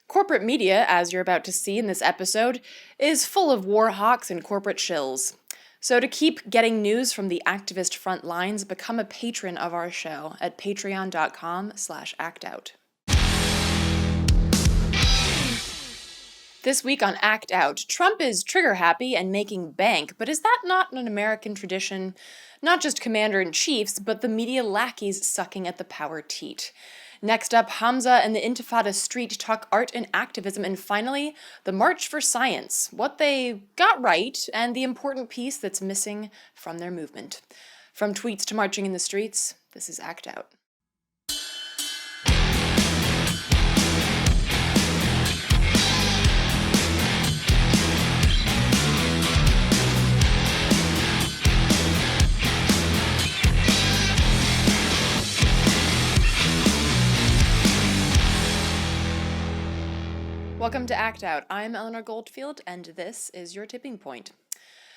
Corporate media, as you're about to see in this episode, is full of war hawks and corporate shills. So to keep getting news from the activist front lines, become a patron of our show at patreon.com/actout. This week on Act Out, Trump is trigger happy and making bank, but is that not an American tradition? Not just commander-in-chiefs, but the media lackeys sucking at the power teat. Next up, Hamza and the Intifada Street talk art and activism, and finally, the March for Science, what they got right, and the important piece that's missing from their movement. From tweets to marching in the streets, this is Act Out. Welcome to Act Out. I'm Eleanor Goldfield, and this is your tipping point.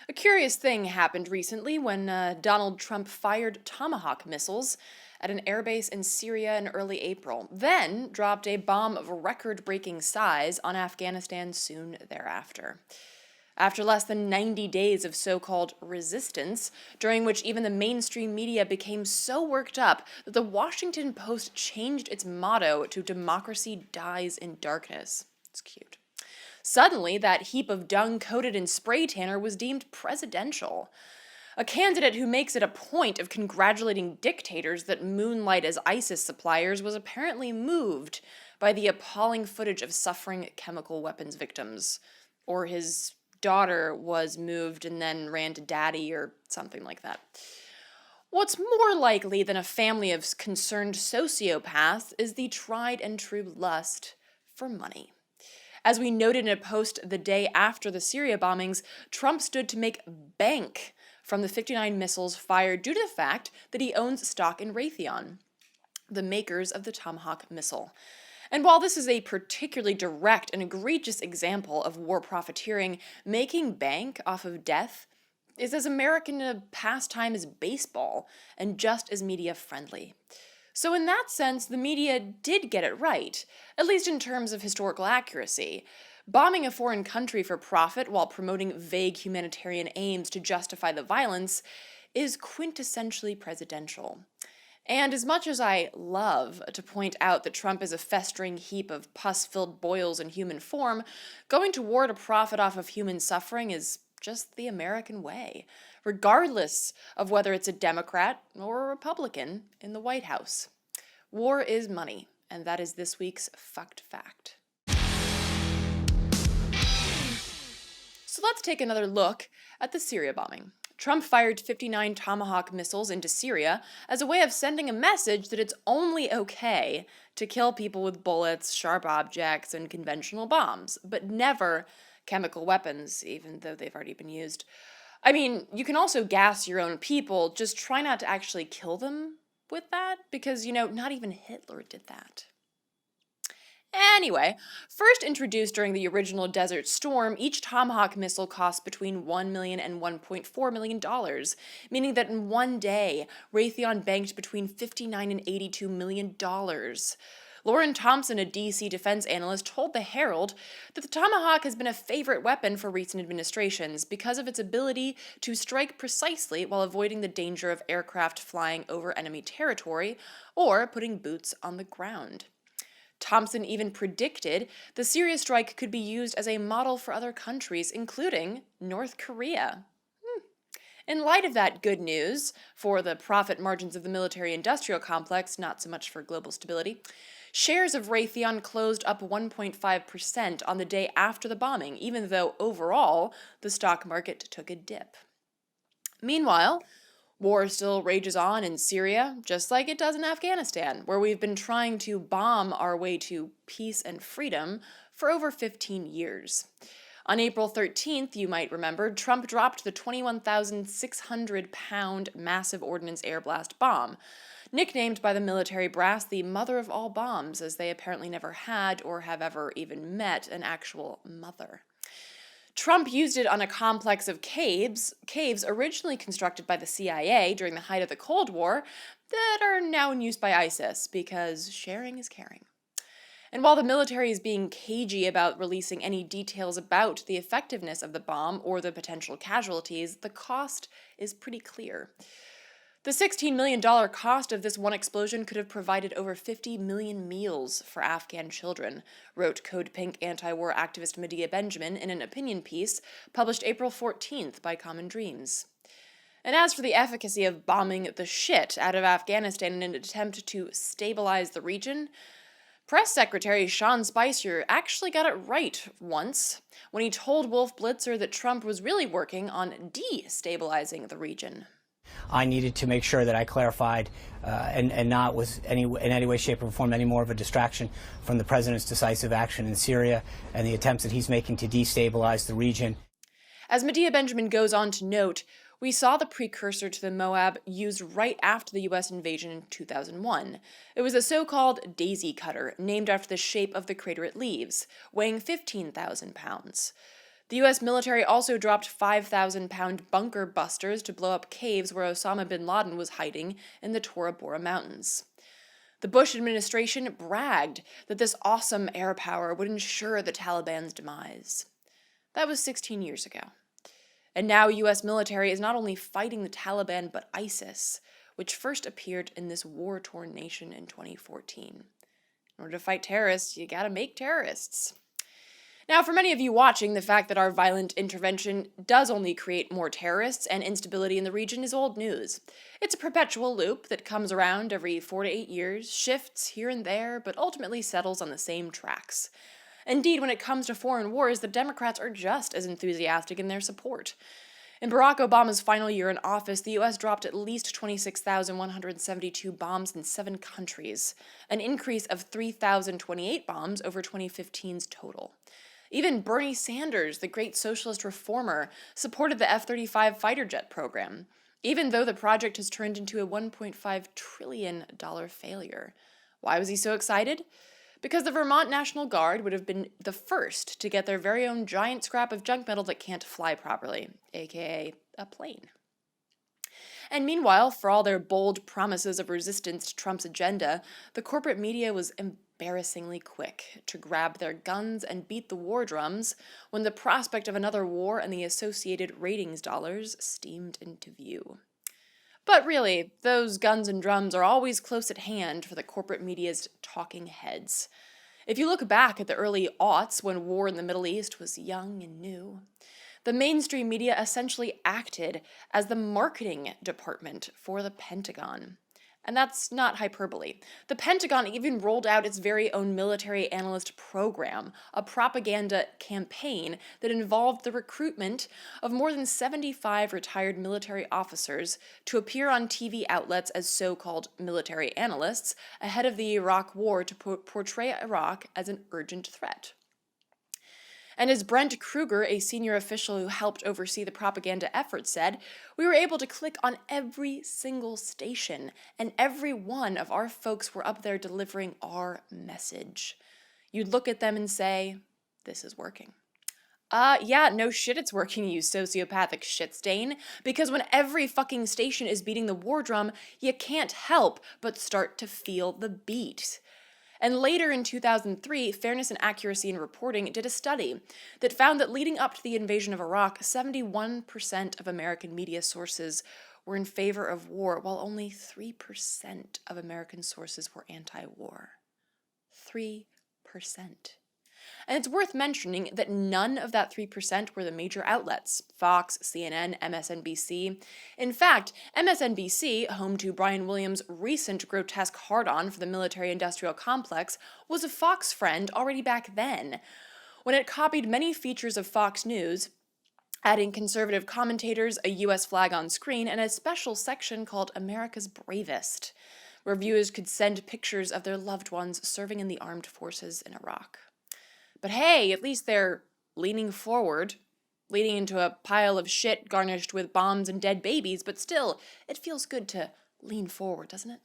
A curious thing happened recently when Donald Trump fired Tomahawk missiles at an airbase in Syria in early April, then dropped a bomb of record-breaking size on Afghanistan soon thereafter. After less than 90 days of so-called resistance, during which even the mainstream media became so worked up that the Washington Post changed its motto to "Democracy dies in darkness." It's cute. Suddenly, that heap of dung coated in spray tanner was deemed presidential. A candidate who makes it a point of congratulating dictators that moonlight as ISIS suppliers was apparently moved by the appalling footage of suffering chemical weapons victims. Or his daughter was moved and then ran to daddy or something like that. What's more likely than a family of concerned sociopaths is the tried and true lust for money. As we noted in a post the day after the Syria bombings, Trump stood to make bank from the 59 missiles fired due to the fact that he owns stock in Raytheon, the makers of the Tomahawk missile. And while this is a particularly direct and egregious example of war profiteering, making bank off of death is as American a pastime as baseball and just as media friendly. So in that sense, the media did get it right, at least in terms of historical accuracy. Bombing a foreign country for profit while promoting vague humanitarian aims to justify the violence is quintessentially presidential. And as much as I love to point out that Trump is a festering heap of pus-filled boils in human form, going to war to profit off of human suffering is just the American way, regardless of whether it's a Democrat or a Republican in the White House. War is money, and that is this week's fucked fact. So let's take another look at the Syria bombing. Trump fired 59 Tomahawk missiles into Syria as a way of sending a message that it's only okay to kill people with bullets, sharp objects, and conventional bombs, but never chemical weapons, even though they've already been used. I mean, you can also gas your own people, just try not to actually kill them with that, because, not even Hitler did that. Anyway, first introduced during the original Desert Storm, each Tomahawk missile cost between $1 million and $1.4 million, meaning that in one day, Raytheon banked between $59 and $82 million. Lauren Thompson, a D.C. defense analyst, told the Herald that the Tomahawk has been a favorite weapon for recent administrations because of its ability to strike precisely while avoiding the danger of aircraft flying over enemy territory or putting boots on the ground. Thompson even predicted the Syria strike could be used as a model for other countries, including North Korea. In light of that good news for the profit margins of the military-industrial complex, not so much for global stability, shares of Raytheon closed up 1.5% on the day after the bombing, even though overall the stock market took a dip. Meanwhile, war still rages on in Syria, just like it does in Afghanistan, where we've been trying to bomb our way to peace and freedom for over 15 years. On April 13th, you might remember, Trump dropped the 21,600-pound massive ordnance air blast bomb, nicknamed by the military brass the mother of all bombs, as they apparently never had or have ever even met an actual mother. Trump used it on a complex of caves originally constructed by the CIA during the height of the Cold War that are now in use by ISIS, because sharing is caring. And while the military is being cagey about releasing any details about the effectiveness of the bomb or the potential casualties, the cost is pretty clear. The $16 million cost of this one explosion could have provided over 50 million meals for Afghan children, wrote Code Pink anti-war activist Medea Benjamin in an opinion piece published April 14th by Common Dreams. And as for the efficacy of bombing the shit out of Afghanistan in an attempt to stabilize the region, Press Secretary Sean Spicer actually got it right once when he told Wolf Blitzer that Trump was really working on destabilizing the region. I needed to make sure that I clarified and not was in any way, shape, or form any more of a distraction from the president's decisive action in Syria and the attempts that he's making to destabilize the region. As Medea Benjamin goes on to note, we saw the precursor to the Moab used right after the U.S. invasion in 2001. It was a so-called daisy cutter, named after the shape of the crater it leaves, weighing 15,000 pounds. The U.S. military also dropped 5,000-pound bunker busters to blow up caves where Osama bin Laden was hiding in the Tora Bora Mountains. The Bush administration bragged that this awesome air power would ensure the Taliban's demise. That was 16 years ago. And now U.S. military is not only fighting the Taliban, but ISIS, which first appeared in this war-torn nation in 2014. In order to fight terrorists, you gotta make terrorists. Now, for many of you watching, the fact that our violent intervention does only create more terrorists and instability in the region is old news. It's a perpetual loop that comes around every 4 to 8 years, shifts here and there, but ultimately settles on the same tracks. Indeed, when it comes to foreign wars, the Democrats are just as enthusiastic in their support. In Barack Obama's final year in office, the U.S. dropped at least 26,172 bombs in 7 countries, an increase of 3,028 bombs over 2015's total. Even Bernie Sanders, the great socialist reformer, supported the F-35 fighter jet program, even though the project has turned into a $1.5 trillion failure. Why was he so excited? Because the Vermont National Guard would have been the first to get their very own giant scrap of junk metal that can't fly properly, aka a plane. And meanwhile, for all their bold promises of resistance to Trump's agenda, the corporate media was embarrassingly quick to grab their guns and beat the war drums when the prospect of another war and the associated ratings dollars steamed into view. But really, those guns and drums are always close at hand for the corporate media's talking heads. If you look back at the early aughts when war in the Middle East was young and new, the mainstream media essentially acted as the marketing department for the Pentagon. And that's not hyperbole. The Pentagon even rolled out its very own military analyst program, a propaganda campaign that involved the recruitment of more than 75 retired military officers to appear on TV outlets as so-called military analysts ahead of the Iraq War to portray Iraq as an urgent threat. And as Brent Kruger, a senior official who helped oversee the propaganda effort, said, we were able to click on every single station, and every one of our folks were up there delivering our message. You'd look at them and say, this is working. Yeah, no shit it's working, you sociopathic shit stain, because when every fucking station is beating the war drum, you can't help but start to feel the beat. And later in 2003, Fairness and Accuracy in Reporting did a study that found that leading up to the invasion of Iraq, 71% of American media sources were in favor of war, while only 3% of American sources were anti-war. 3%. And it's worth mentioning that none of that 3% were the major outlets, Fox, CNN, MSNBC. In fact, MSNBC, home to Brian Williams' recent grotesque hard-on for the military-industrial complex, was a Fox friend already back then, when it copied many features of Fox News, adding conservative commentators, a U.S. flag on screen, and a special section called America's Bravest, where viewers could send pictures of their loved ones serving in the armed forces in Iraq. But hey, at least they're leaning forward, leading into a pile of shit garnished with bombs and dead babies, but still, it feels good to lean forward, doesn't it?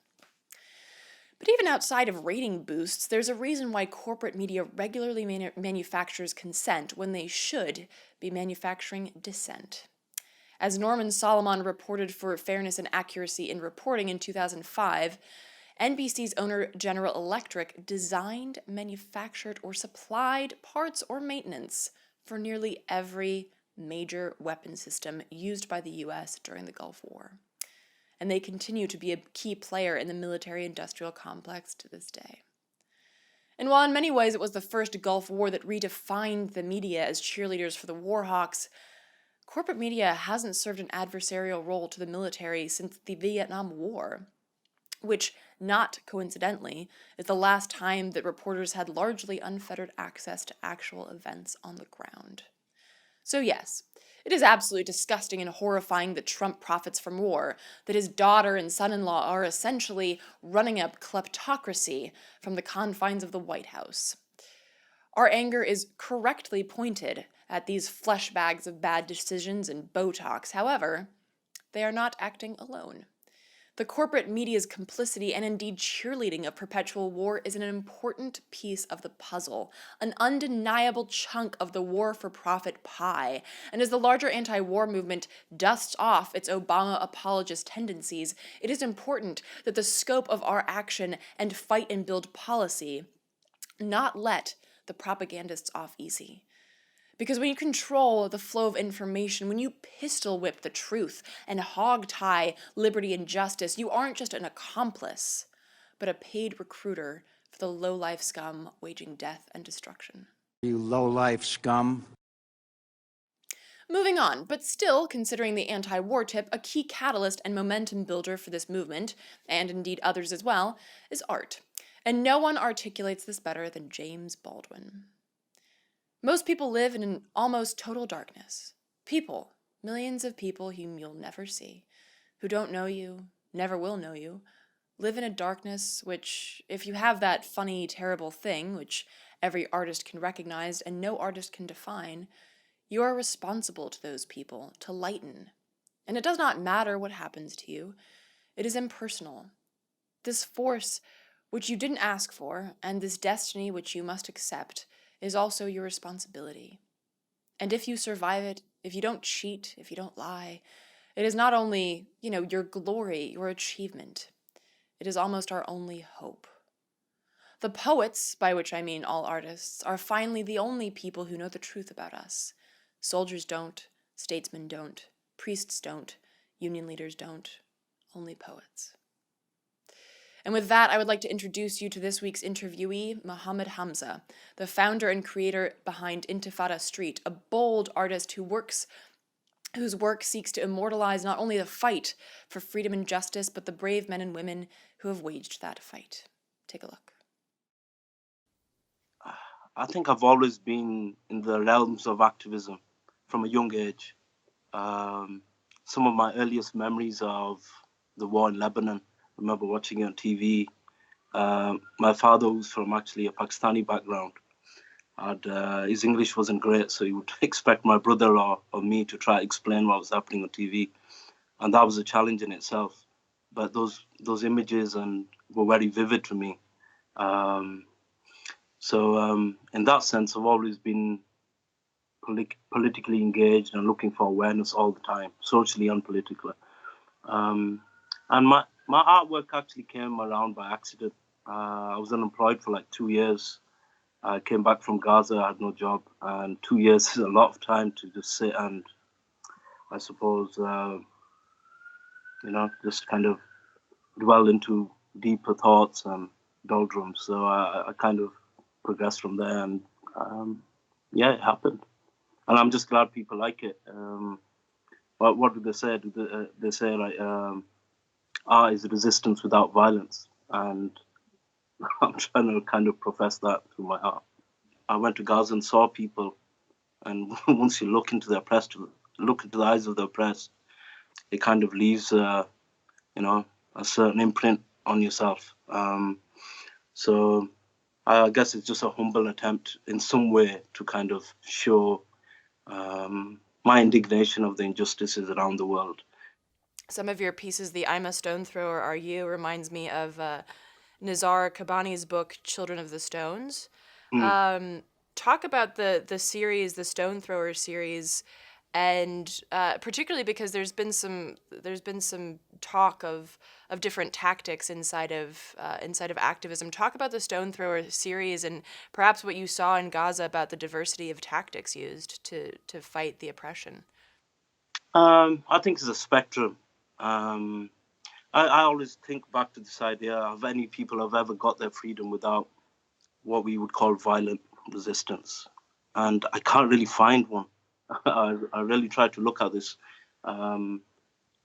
But even outside of rating boosts, there's a reason why corporate media regularly manufactures consent when they should be manufacturing dissent. As Norman Solomon reported for Fairness and Accuracy in Reporting in 2005, NBC's owner General Electric designed, manufactured, or supplied parts or maintenance for nearly every major weapon system used by the US during the Gulf War. And they continue to be a key player in the military-industrial complex to this day. And while in many ways it was the first Gulf War that redefined the media as cheerleaders for the war hawks, corporate media hasn't served an adversarial role to the military since the Vietnam War, which, not coincidentally, is the last time that reporters had largely unfettered access to actual events on the ground. So yes, it is absolutely disgusting and horrifying that Trump profits from war, that his daughter and son-in-law are essentially running a kleptocracy from the confines of the White House. Our anger is correctly pointed at these flesh bags of bad decisions and Botox. However, they are not acting alone. The corporate media's complicity and indeed cheerleading of perpetual war is an important piece of the puzzle, an undeniable chunk of the war-for-profit pie. And as the larger anti-war movement dusts off its Obama apologist tendencies, it is important that the scope of our action and fight and build policy not let the propagandists off easy. Because when you control the flow of information, when you pistol whip the truth and hog tie liberty and justice, you aren't just an accomplice, but a paid recruiter for the low-life scum waging death and destruction. You low-life scum. Moving on, but still, considering the anti-war tip, a key catalyst and momentum builder for this movement, and indeed others as well, is art. And no one articulates this better than James Baldwin. Most people live in an almost total darkness. People, millions of people whom you'll never see, who don't know you, never will know you, live in a darkness which, if you have that funny, terrible thing, which every artist can recognize and no artist can define, you are responsible to those people, to lighten. And it does not matter what happens to you. It is impersonal. This force which you didn't ask for, and this destiny which you must accept, is also your responsibility. And if you survive it, if you don't cheat, if you don't lie, it is not only, your glory, your achievement. It is almost our only hope. The poets, by which I mean all artists, are finally the only people who know the truth about us. Soldiers don't, statesmen don't, priests don't, union leaders don't, only poets. And with that, I would like to introduce you to this week's interviewee, Muhammad Hamza, the founder and creator behind Intifada Street, a bold artist whose work seeks to immortalize not only the fight for freedom and justice, but the brave men and women who have waged that fight. Take a look. I think I've always been in the realms of activism from a young age. Some of my earliest memories of the war in Lebanon, I remember watching it on TV. My father was from actually a Pakistani background. His English wasn't great, so he would expect my brother or me to try to explain what was happening on TV. And that was a challenge in itself. But those images were very vivid to me. So in that sense, I've always been politically engaged and looking for awareness all the time, socially and politically. And my artwork actually came around by accident. I was unemployed for like 2 years. I came back from Gaza, I had no job, and 2 years is a lot of time to just sit and, I suppose, just kind of dwell into deeper thoughts and doldrums. So I kind of progressed from there, and it happened. And I'm just glad people like it. What do they say? They say like, art is resistance without violence, and I'm trying to kind of profess that through my art. I went to Gaza and saw people, and once you look into the eyes of the oppressed, it kind of leaves, a certain imprint on yourself. So I guess it's just a humble attempt in some way to kind of show my indignation of the injustices around the world. Some of your pieces, the I'm a Stone Thrower, Are You, reminds me of Nizar Kabani's book, Children of the Stones. Talk about the series, the Stone Thrower series, and particularly because there's been some talk of different tactics inside of activism. Talk about the Stone Thrower series and perhaps what you saw in Gaza about the diversity of tactics used to fight the oppression. I think it's a spectrum. I always think back to this idea of any people have ever got their freedom without what we would call violent resistance. And I can't really find one. I really try to look at this.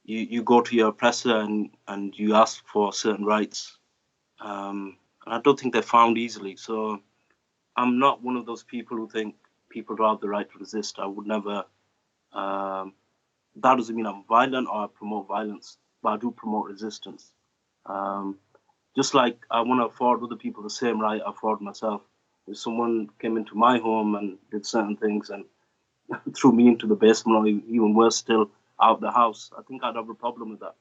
You go to your oppressor and you ask for certain rights. And I don't think they're found easily. So I'm not one of those people who think people don't have the right to resist. I would never. That doesn't mean I'm violent or I promote violence, but I do promote resistance. Just like I want to afford other people the same right I afford myself. If someone came into my home and did certain things and threw me into the basement, or even worse still, out the house, I think I'd have a problem with that.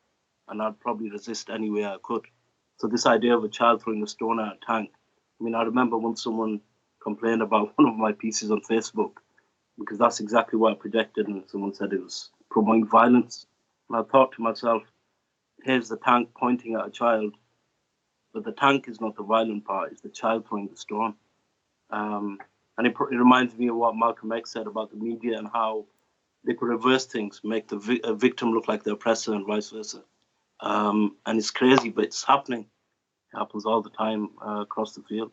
And I'd probably resist any way I could. So this idea of a child throwing a stone at a tank, I mean, I remember when someone complained about one of my pieces on Facebook, because that's exactly what I projected, and someone said it was promoting violence. And I thought to myself, here's the tank pointing at a child, but the tank is not the violent part, it's the child throwing the stone. And it reminds me of what Malcolm X said about the media and how they could reverse things, make the victim look like the oppressor and vice versa. And it's crazy, but it's happening. It happens all the time across the field.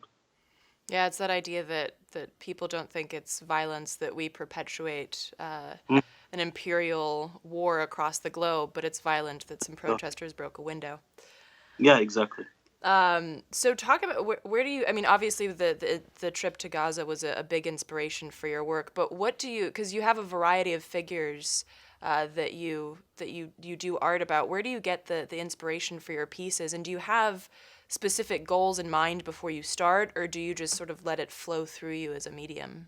Yeah, it's that idea that people don't think it's violence, that we perpetuate an imperial war across the globe, but it's violent that some protesters broke a window. Yeah, exactly. So talk about where do you, I mean, obviously the trip to Gaza was a big inspiration for your work, but what do you, because you have a variety of figures that you do art about, where do you get the inspiration for your pieces, and do you have specific goals in mind before you start, or do you just sort of let it flow through you as a medium?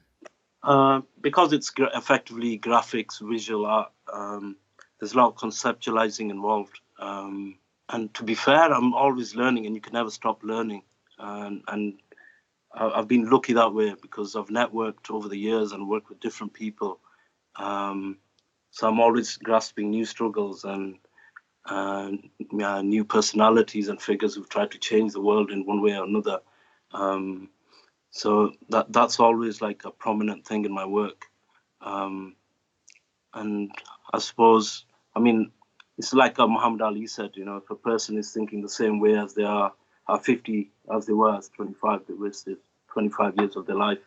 Because it's effectively graphics, visual art, there's a lot of conceptualizing involved. And to be fair, I'm always learning, and you can never stop learning. And I've been lucky that way because I've networked over the years and worked with different people. So I'm always grasping new struggles and new personalities and figures who've tried to change the world in one way or another. So that's always like a prominent thing in my work. And I suppose, I mean, it's like Muhammad Ali said, you know, if a person is thinking the same way as they are 50, as they were as 25, they wasted 25 years of their life.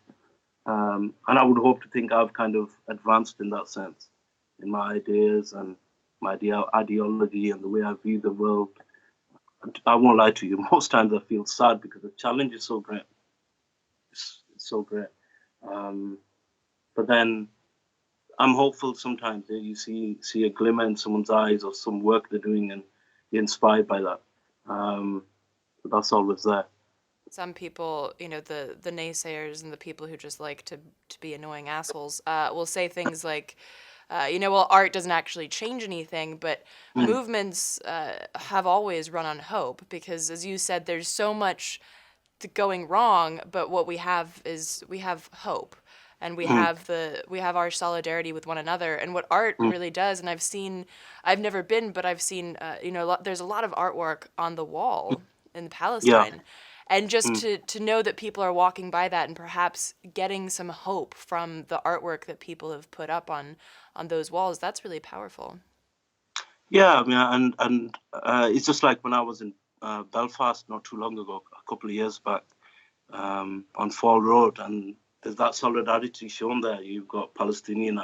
And I would hope to think I've kind of advanced in that sense, in my ideas and my ideology and the way I view the world. I won't lie to you, most times I feel sad because the challenge is so great. It's so great. But then I'm hopeful sometimes that you see a glimmer in someone's eyes or some work they're doing and you're inspired by that. But that's always there. Some people, you know, the naysayers and the people who just like to be annoying assholes will say things like, you know, well, art doesn't actually change anything, but movements have always run on hope because, as you said, there's so much going wrong, but what we have is we have hope, and we have our solidarity with one another. And what art really does, and I've never been, but I've seen, you know, there's a lot of artwork on the wall in Palestine. Yeah. And just to know that people are walking by that and perhaps getting some hope from the artwork that people have put up on those walls, that's really powerful. Yeah, I mean, and it's just like when I was in Belfast not too long ago, a couple of years back, on Fall Road, and there's that solidarity shown there. You've got Palestinian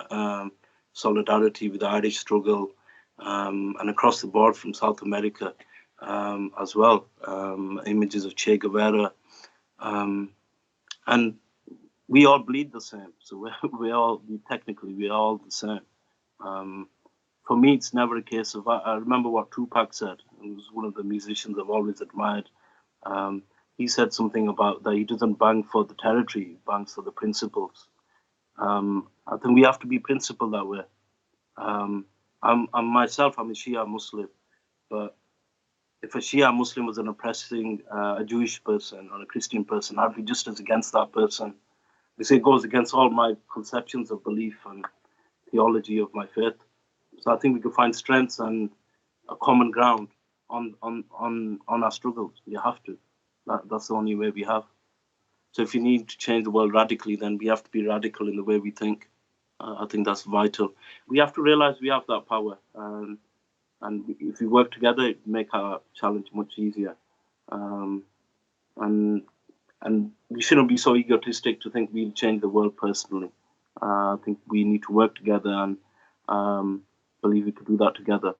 solidarity with the Irish struggle, and across the board from South America as well. Images of Che Guevara, and we all bleed the same. So we're all the same. For me, it's never a case of. I remember what Tupac said. He was one of the musicians I've always admired. He said something about that he doesn't bang for the territory, he bangs for the principles. I think we have to be principled that way. I'm myself, I'm a Shia Muslim, but if a Shia Muslim was an oppressing a Jewish person or a Christian person, I'd be just as against that person. Because it goes against all my conceptions of belief and theology of my faith. So I think we can find strengths and a common ground on our struggles. You have to. That's the only way we have. So if you need to change the world radically, then we have to be radical in the way we think. I think that's vital. We have to realize we have that power, and if we work together, it make our challenge much easier. And we shouldn't be so egotistic to think we'll change the world personally. I think we need to work together and believe we could do that together.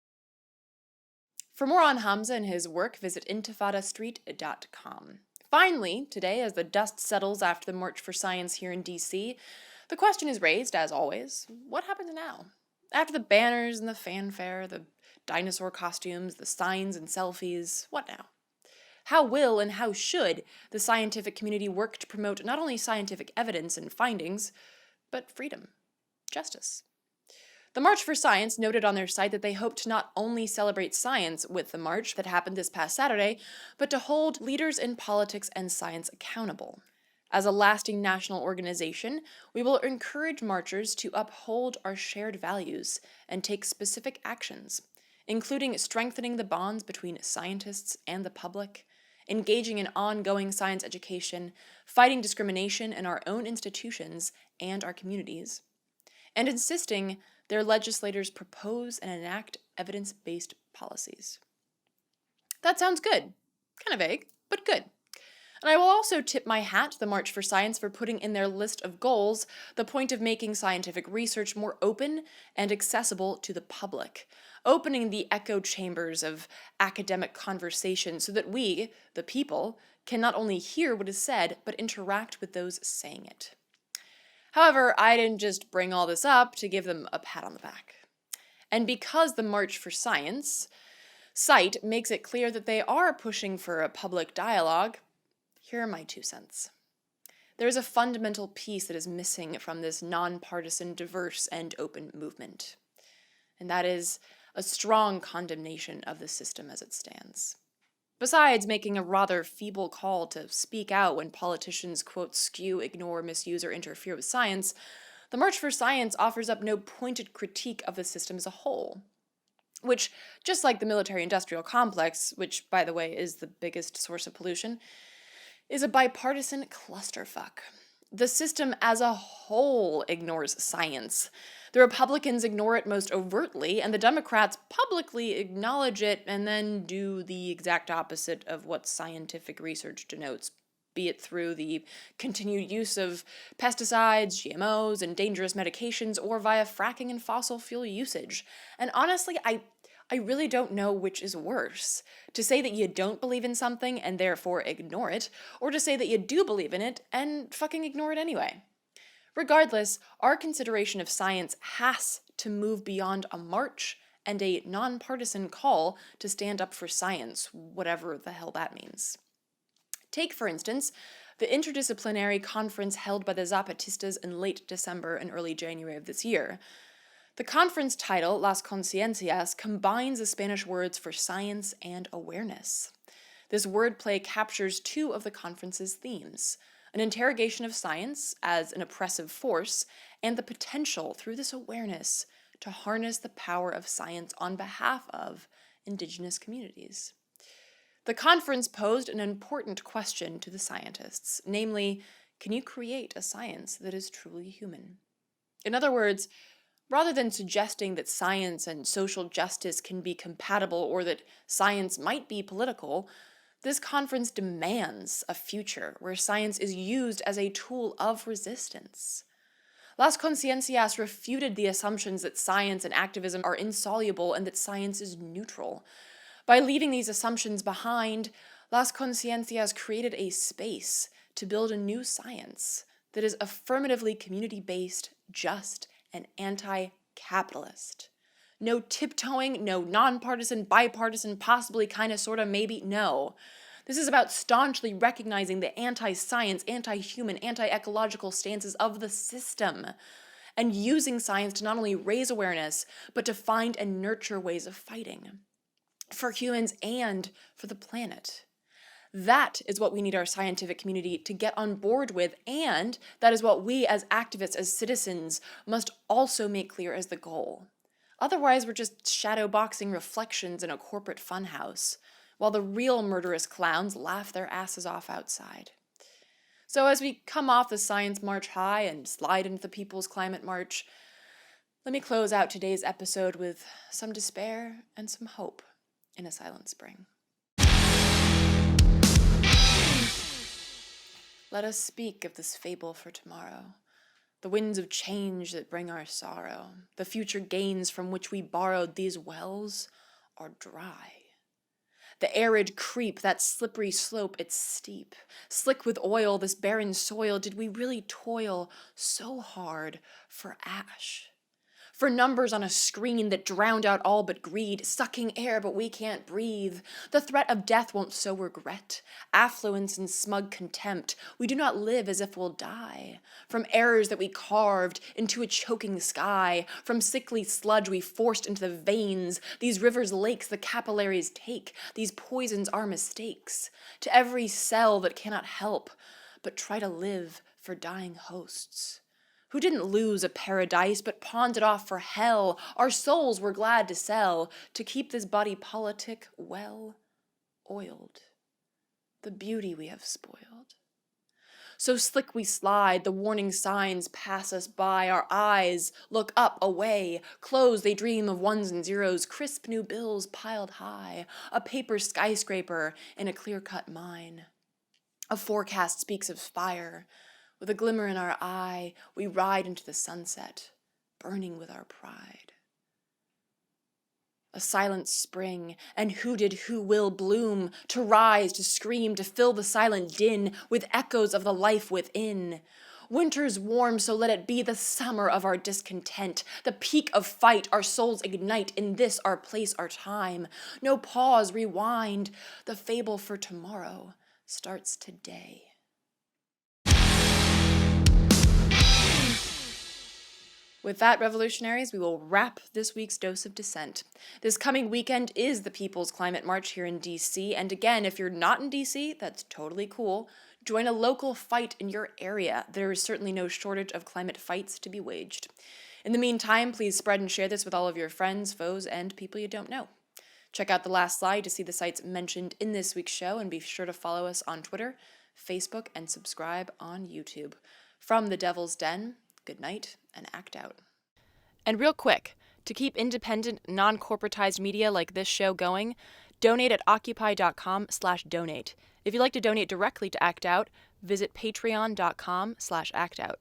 For more on Hamza and his work, visit intifadastreet.com. Finally, today, as the dust settles after the March for Science here in DC, the question is raised, as always, what happens now? After the banners and the fanfare, the dinosaur costumes, the signs and selfies, what now? How will and how should the scientific community work to promote not only scientific evidence and findings, but freedom, justice? The March for Science noted on their site that they hope to not only celebrate science with the march that happened this past Saturday, but to hold leaders in politics and science accountable. As a lasting national organization, we will encourage marchers to uphold our shared values and take specific actions, including strengthening the bonds between scientists and the public, engaging in ongoing science education, fighting discrimination in our own institutions and our communities, and insisting their legislators propose and enact evidence-based policies. That sounds good. Kind of vague, but good. And I will also tip my hat to the March for Science for putting in their list of goals the point of making scientific research more open and accessible to the public, opening the echo chambers of academic conversation so that we, the people, can not only hear what is said, but interact with those saying it. However, I didn't just bring all this up to give them a pat on the back. And because the March for Science site makes it clear that they are pushing for a public dialogue, here are my 2 cents. There is a fundamental piece that is missing from this nonpartisan, diverse, and open movement, and that is a strong condemnation of the system as it stands. Besides making a rather feeble call to speak out when politicians, quote, skew, ignore, misuse, or interfere with science, the March for Science offers up no pointed critique of the system as a whole, which, just like the military-industrial complex, which, by the way, is the biggest source of pollution, is a bipartisan clusterfuck. The system as a whole ignores science. The Republicans ignore it most overtly, and the Democrats publicly acknowledge it and then do the exact opposite of what scientific research denotes, be it through the continued use of pesticides, GMOs, and dangerous medications, or via fracking and fossil fuel usage. And honestly, I really don't know which is worse. To say that you don't believe in something and therefore ignore it, or to say that you do believe in it and fucking ignore it anyway. Regardless, our consideration of science has to move beyond a march and a nonpartisan call to stand up for science, whatever the hell that means. Take, for instance, the interdisciplinary conference held by the Zapatistas in late December and early January of this year. The conference title, Las Conciencias, combines the Spanish words for science and awareness. This wordplay captures 2 of the conference's themes: an interrogation of science as an oppressive force, and the potential, through this awareness, to harness the power of science on behalf of indigenous communities. The conference posed an important question to the scientists, namely, can you create a science that is truly human? In other words, rather than suggesting that science and social justice can be compatible or that science might be political, this conference demands a future where science is used as a tool of resistance. Las Conciencias refuted the assumptions that science and activism are insoluble and that science is neutral. By leaving these assumptions behind, Las Conciencias created a space to build a new science that is affirmatively community-based, just, and anti-capitalist. No tiptoeing, no nonpartisan, bipartisan, possibly, kinda, sorta, maybe, no. This is about staunchly recognizing the anti-science, anti-human, anti-ecological stances of the system, and using science to not only raise awareness, but to find and nurture ways of fighting for humans and for the planet. That is what we need our scientific community to get on board with, and that is what we as activists, as citizens, must also make clear as the goal. Otherwise, we're just shadowboxing reflections in a corporate funhouse, while the real murderous clowns laugh their asses off outside. So as we come off the Science March high and slide into the People's Climate March, let me close out today's episode with some despair and some hope in a silent spring. Let us speak of this fable for tomorrow, the winds of change that bring our sorrow, the future gains from which we borrowed. These wells are dry. The arid creep, that slippery slope, it's steep. Slick with oil, this barren soil, did we really toil so hard for ash? For numbers on a screen that drowned out all but greed, sucking air but we can't breathe. The threat of death won't sow regret, affluence and smug contempt. We do not live as if we'll die. From errors that we carved into a choking sky, from sickly sludge we forced into the veins, these rivers, lakes the capillaries take, these poisons are mistakes. To every cell that cannot help, but try to live for dying hosts. Who didn't lose a paradise, but pawned it off for hell, our souls were glad to sell, to keep this body politic well oiled. The beauty we have spoiled. So slick we slide, the warning signs pass us by, our eyes look up, away, close they dream of ones and zeros, crisp new bills piled high, a paper skyscraper in a clear-cut mine. A forecast speaks of fire. With a glimmer in our eye, we ride into the sunset, burning with our pride. A silent spring, and who will bloom, to rise, to scream, to fill the silent din with echoes of the life within. Winter's warm, so let it be the summer of our discontent, the peak of fight our souls ignite in this our place, our time. No pause, rewind, the fable for tomorrow starts today. With that, revolutionaries, we will wrap this week's dose of dissent. This coming weekend is the People's Climate March here in D.C., and again, if you're not in D.C., that's totally cool. Join a local fight in your area. There is certainly no shortage of climate fights to be waged. In the meantime, please spread and share this with all of your friends, foes, and people you don't know. Check out the last slide to see the sites mentioned in this week's show, and be sure to follow us on Twitter, Facebook, and subscribe on YouTube. From the Devil's Den, good night, and act out. And real quick, to keep independent, non-corporatized media like this show going, donate at Occupy.com/donate. If you'd like to donate directly to Act Out, visit Patreon.com/actout.